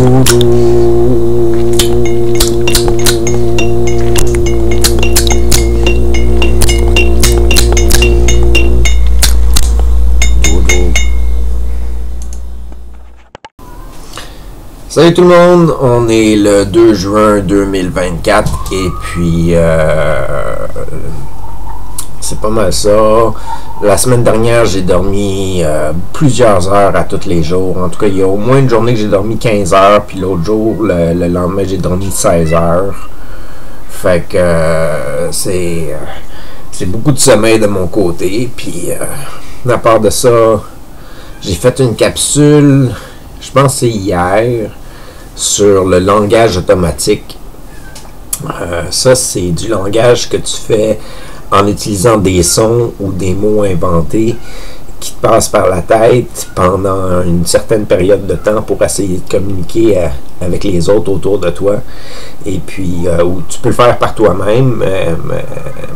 Salut tout le monde, on est le 2 juin 2024 et puis c'est pas mal ça. La semaine dernière, j'ai dormi plusieurs heures à tous les jours. En tout cas, il y a au moins une journée que j'ai dormi 15 heures, puis l'autre jour, le lendemain, j'ai dormi 16 heures. Fait que c'est beaucoup de sommeil de mon côté. Puis à part de ça, j'ai fait une capsule, je pense que c'est hier, sur le langage automatique. Ça, c'est du langage que tu fais en utilisant des sons ou des mots inventés qui te passent par la tête pendant une certaine période de temps pour essayer de communiquer avec les autres autour de toi. Et puis, ou tu peux le faire par toi-même,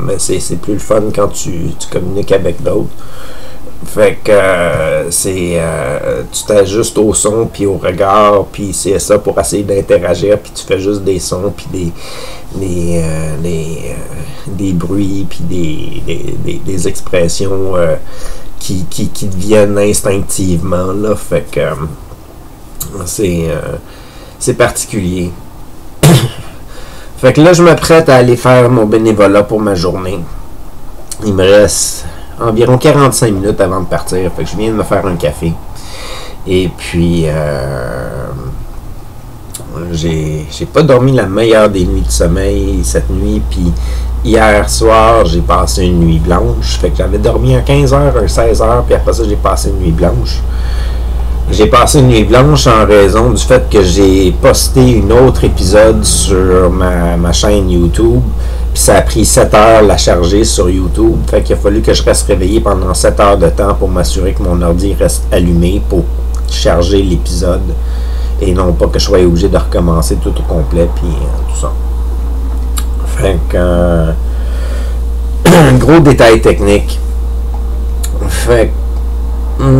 mais c'est plus le fun quand tu communiques avec d'autres. Fait que tu t'ajustes au son puis au regard, puis c'est ça pour essayer d'interagir, puis tu fais juste des sons puis des bruits puis des expressions qui deviennent instinctivement là. Fait que c'est particulier. Fait que là, je m'apprête à aller faire mon bénévolat pour ma journée. Il me reste environ 45 minutes avant de partir. Fait que je viens de me faire un café. Et puis, j'ai pas dormi la meilleure des nuits de sommeil cette nuit. Puis, hier soir, j'ai passé une nuit blanche. Fait que j'avais dormi un 15 heures, un 16 heures. Puis après ça, j'ai passé une nuit blanche. J'ai passé une nuit blanche en raison du fait que j'ai posté un autre épisode sur ma chaîne YouTube. Puis ça a pris 7 heures la charger sur YouTube. Fait qu'il a fallu que je reste réveillé pendant 7 heures de temps pour m'assurer que mon ordi reste allumé pour charger l'épisode. Et non pas que je sois obligé de recommencer tout au complet. Puis tout ça. Fait que... un gros détail technique. Fait que...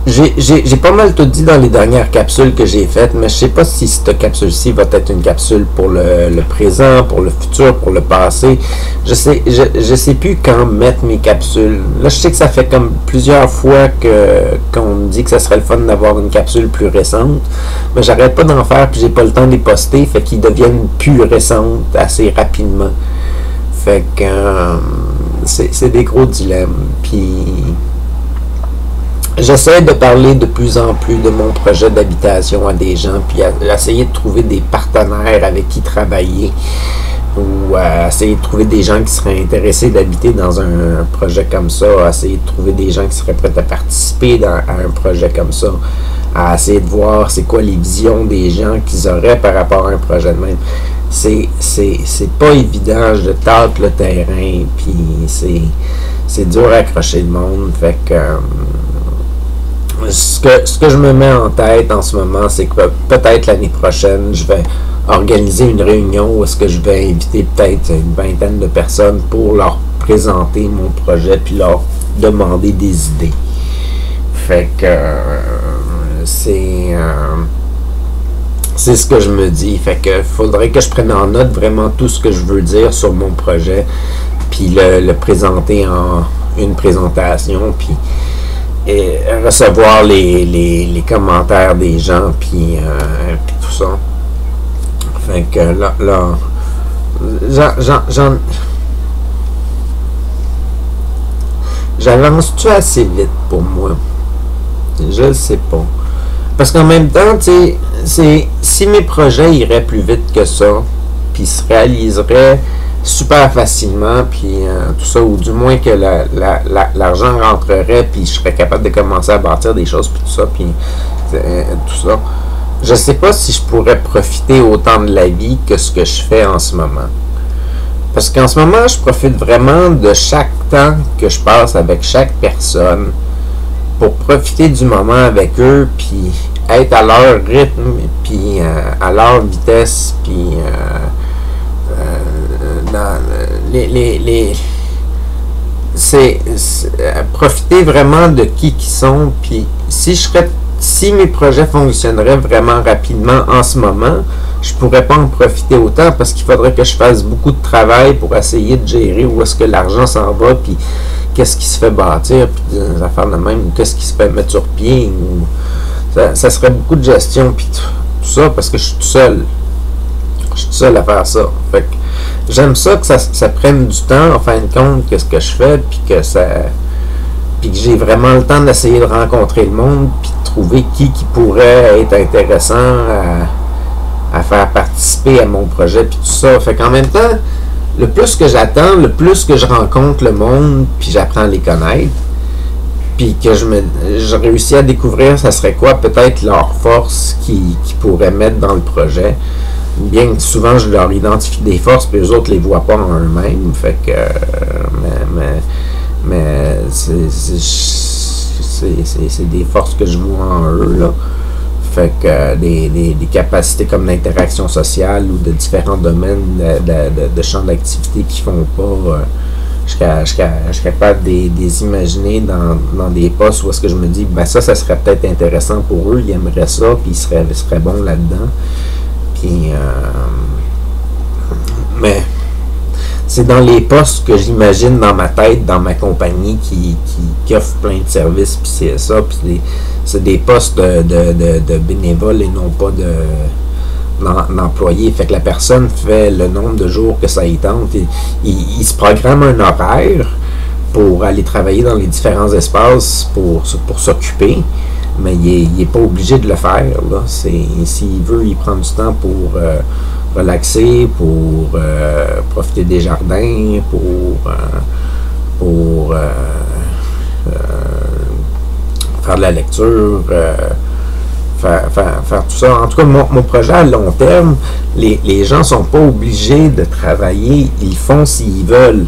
J'ai pas mal tout dit dans les dernières capsules que j'ai faites, mais je sais pas si cette capsule-ci va être une capsule pour le présent, pour le futur, pour le passé. Je sais plus quand mettre mes capsules. Là, je sais que ça fait comme plusieurs fois qu'on me dit que ça serait le fun d'avoir une capsule plus récente, mais j'arrête pas d'en faire puis j'ai pas le temps de les poster, fait qu'ils deviennent plus récentes assez rapidement. Fait que c'est des gros dilemmes. Puis j'essaie de parler de plus en plus de mon projet d'habitation à des gens, puis essayer de trouver des partenaires avec qui travailler, ou essayer de trouver des gens qui seraient intéressés d'habiter dans un projet comme ça, essayer de trouver des gens qui seraient prêts à participer à un projet comme ça, à essayer de voir c'est quoi les visions des gens qu'ils auraient par rapport à un projet de même. C'est pas évident, je tâte le terrain, puis c'est dur à accrocher le monde, fait que... Ce que je me mets en tête en ce moment, c'est que peut-être l'année prochaine, je vais organiser une réunion où est-ce que je vais inviter peut-être une vingtaine de personnes pour leur présenter mon projet puis leur demander des idées. Fait que c'est ce que je me dis. Fait que faudrait que je prenne en note vraiment tout ce que je veux dire sur mon projet puis le présenter en une présentation puis et recevoir les commentaires des gens puis tout ça. Fait que là j'avance-tu assez vite pour moi? Je le sais pas. Parce qu'en même temps, tu sais, si mes projets iraient plus vite que ça, puis se réaliseraient super facilement, puis tout ça, ou du moins que l'argent rentrerait, puis je serais capable de commencer à bâtir des choses, puis tout ça, puis tout ça. Je sais pas si je pourrais profiter autant de la vie que ce que je fais en ce moment. Parce qu'en ce moment, je profite vraiment de chaque temps que je passe avec chaque personne pour profiter du moment avec eux, puis être à leur rythme, puis à leur vitesse, puis c'est profiter vraiment de qui sont, puis si je serais si mes projets fonctionneraient vraiment rapidement en ce moment, je pourrais pas en profiter autant parce qu'il faudrait que je fasse beaucoup de travail pour essayer de gérer où est-ce que l'argent s'en va, puis qu'est-ce qui se fait bâtir, puis des affaires de même, ou qu'est-ce qui se fait mettre sur pied. Ou, ça serait beaucoup de gestion, puis tout ça, parce que je suis tout seul. Je suis tout seul à faire ça. Fait que j'aime ça que ça prenne du temps, en fin de compte, que ce que je fais, puis que j'ai vraiment le temps d'essayer de rencontrer le monde, puis de trouver qui pourrait être intéressant à faire participer à mon projet, puis tout ça. Fait qu'en même temps, le plus que j'attends, le plus que je rencontre le monde, puis j'apprends à les connaître, puis que je réussis à découvrir, ça serait quoi peut-être leur force qu'ils pourraient mettre dans le projet. Bien que souvent je leur identifie des forces, puis eux autres les voient pas en eux-mêmes. Fait que mais c'est des forces que je vois en eux, là. Fait que des capacités comme l'interaction sociale ou de différents domaines de champs d'activité qui font pas, je suis capable de les imaginer dans des postes où est-ce que je me dis, ben ça serait peut-être intéressant pour eux, ils aimeraient ça, puis ils seraient bons là-dedans. Puis, mais c'est dans les postes que j'imagine dans ma tête, dans ma compagnie qui offre plein de services, puis c'est ça, puis c'est des postes de bénévoles et non pas d'employés. Fait que la personne fait le nombre de jours que ça y tente. Il se programme un horaire pour aller travailler dans les différents espaces pour s'occuper, mais il n'est pas obligé de le faire. S'il veut, il prend du temps pour relaxer, pour profiter des jardins, pour faire de la lecture, faire tout ça. En tout cas, mon projet à long terme, les gens ne sont pas obligés de travailler, ils font s'ils veulent,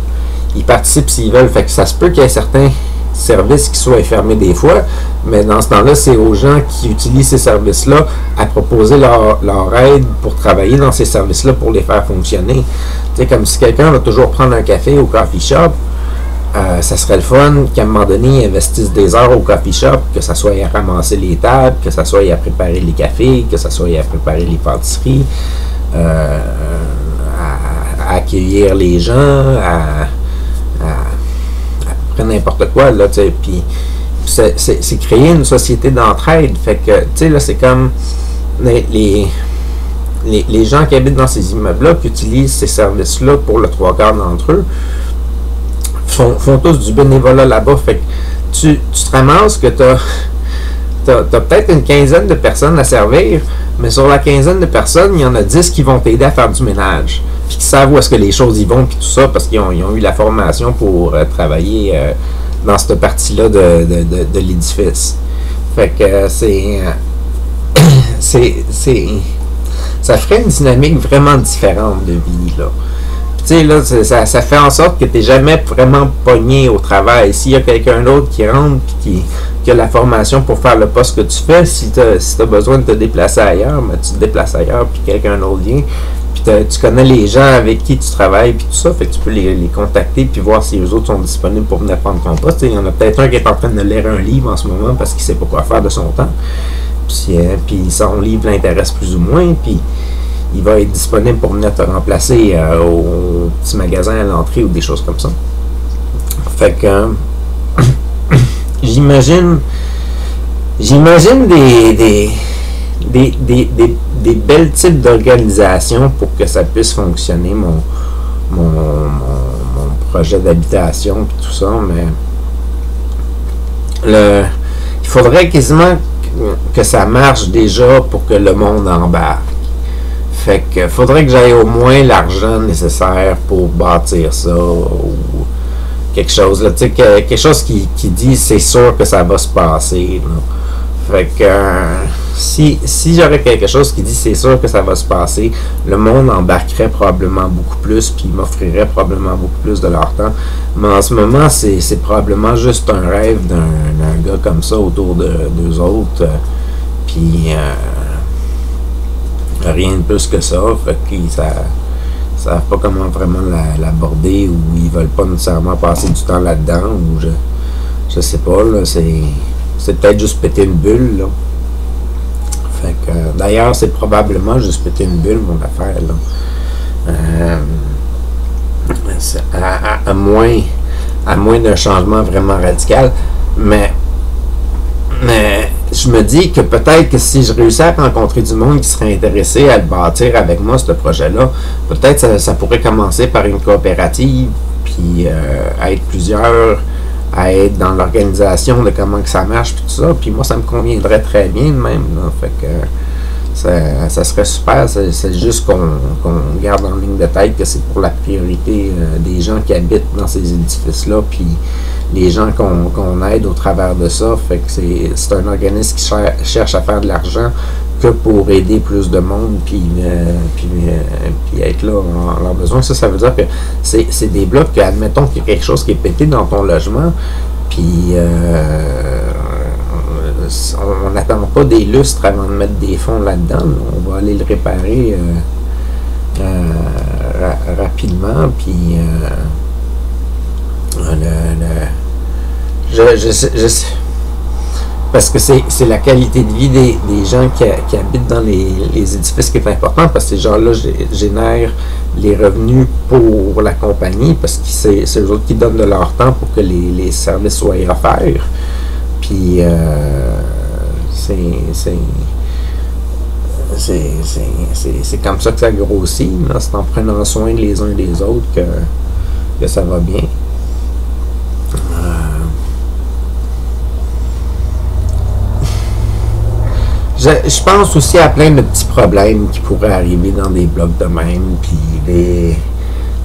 ils participent s'ils veulent. Fait que ça se peut qu'il y ait certains services qui soient fermés des fois, mais dans ce temps-là, c'est aux gens qui utilisent ces services-là à proposer leur aide pour travailler dans ces services-là pour les faire fonctionner. Tu sais, comme si quelqu'un va toujours prendre un café au coffee shop, ça serait le fun qu'à un moment donné, ils investissent des heures au coffee shop, que ça soit à ramasser les tables, que ça soit à préparer les cafés, que ça soit à préparer les pâtisseries, à accueillir les gens, à n'importe quoi, là, tu sais, puis c'est créer une société d'entraide. Fait que, tu sais, là, c'est comme les gens qui habitent dans ces immeubles-là, qui utilisent ces services-là pour le 3/4 d'entre eux, font tous du bénévolat là-bas. Fait que tu te ramasses que t'as peut-être une quinzaine de personnes à servir, mais sur la quinzaine de personnes, il y en a 10 qui vont t'aider à faire du ménage, puis qui savent où est-ce que les choses y vont, puis tout ça, parce qu'ils ont eu la formation pour travailler dans cette partie-là de l'édifice. Fait que ça ferait une dynamique vraiment différente de vie, là. Tu sais, là, ça fait en sorte que tu n'es jamais vraiment pogné au travail. S'il y a quelqu'un d'autre qui rentre et qui a la formation pour faire le poste que tu fais, si tu as besoin de te déplacer ailleurs, ben, tu te déplaces ailleurs, puis quelqu'un d'autre vient. Puis tu connais les gens avec qui tu travailles, puis tout ça, fait que tu peux les contacter, puis voir si les autres sont disponibles pour venir prendre ton poste. Il y en a peut-être un qui est en train de lire un livre en ce moment parce qu'il ne sait pas quoi faire de son temps. Puis son livre l'intéresse plus ou moins, puis il va être disponible pour venir te remplacer au petit magasin à l'entrée ou des choses comme ça. Fait que j'imagine des belles types d'organisations pour que ça puisse fonctionner, mon projet d'habitation et tout ça, mais il faudrait quasiment que ça marche déjà pour que le monde embarque. Fait que faudrait que j'aille au moins l'argent nécessaire pour bâtir ça ou quelque chose là, tu sais, quelque chose qui dit c'est sûr que ça va se passer, là. Fait que si j'aurais quelque chose qui dit c'est sûr que ça va se passer, le monde embarquerait probablement beaucoup plus, puis m'offrirait probablement beaucoup plus de leur temps. Mais en ce moment, c'est probablement juste un rêve d'un gars comme ça autour d'eux autres, puis rien de plus que ça. Fait qu'ils savent pas comment vraiment l'aborder, ou ils veulent pas nécessairement passer du temps là-dedans, ou je sais pas, là, c'est peut-être juste péter une bulle, là. Fait que, d'ailleurs, c'est probablement juste péter une bulle, mon affaire, là. À moins d'un changement vraiment radical. Mais je me dis que peut-être que si je réussis à rencontrer du monde qui serait intéressé à le bâtir avec moi, ce projet-là, peut-être ça pourrait commencer par une coopérative, puis à être plusieurs, à être dans l'organisation de comment que ça marche, puis tout ça. Puis moi, ça me conviendrait très bien de même, là. Fait que ça serait super. C'est juste qu'on garde en ligne de tête que c'est pour la priorité des gens qui habitent dans ces édifices-là, puis les gens qu'on aide au travers de ça. Fait que c'est un organisme qui cherche à faire de l'argent que pour aider plus de monde, puis être là en leurs besoins. Ça veut dire que c'est des blocs que, admettons qu'il y a quelque chose qui est pété dans ton logement, puis on n'attend pas des lustres avant de mettre des fonds là-dedans. On va aller le réparer rapidement, puis parce que c'est la qualité de vie des gens qui habitent dans les édifices qui est important, parce que ces gens-là génèrent les revenus pour la compagnie, parce que c'est eux autres qui donnent de leur temps pour que les services soient offerts. Puis c'est comme ça que ça grossit. C'est en prenant soin les uns des autres que ça va bien. Je pense aussi à plein de petits problèmes qui pourraient arriver dans des blocs de même, puis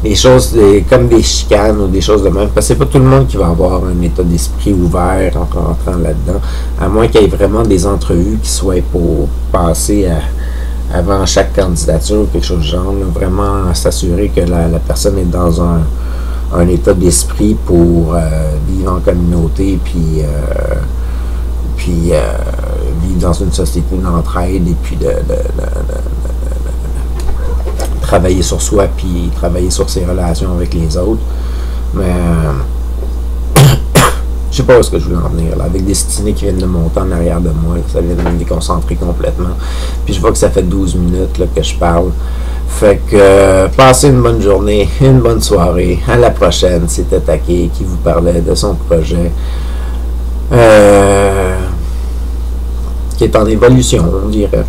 des choses comme des chicanes ou des choses de même, parce que c'est pas tout le monde qui va avoir un état d'esprit ouvert en rentrant là-dedans, à moins qu'il y ait vraiment des entrevues qui soient pour passer avant chaque candidature ou quelque chose du genre, là, vraiment s'assurer que la personne est dans un état d'esprit pour vivre en communauté, puis vivre dans une société d'entraide, et puis de travailler sur soi, puis travailler sur ses relations avec les autres. Mais je sais pas où est-ce que je voulais en venir, là, avec des stinés qui viennent de monter en arrière de moi, là, ça vient de me déconcentrer complètement. Puis je vois que ça fait 12 minutes là, que je parle. Fait que passez une bonne journée, une bonne soirée. À la prochaine. C'était Taquet qui vous parlait de son projet. Qui est en évolution, on dirait.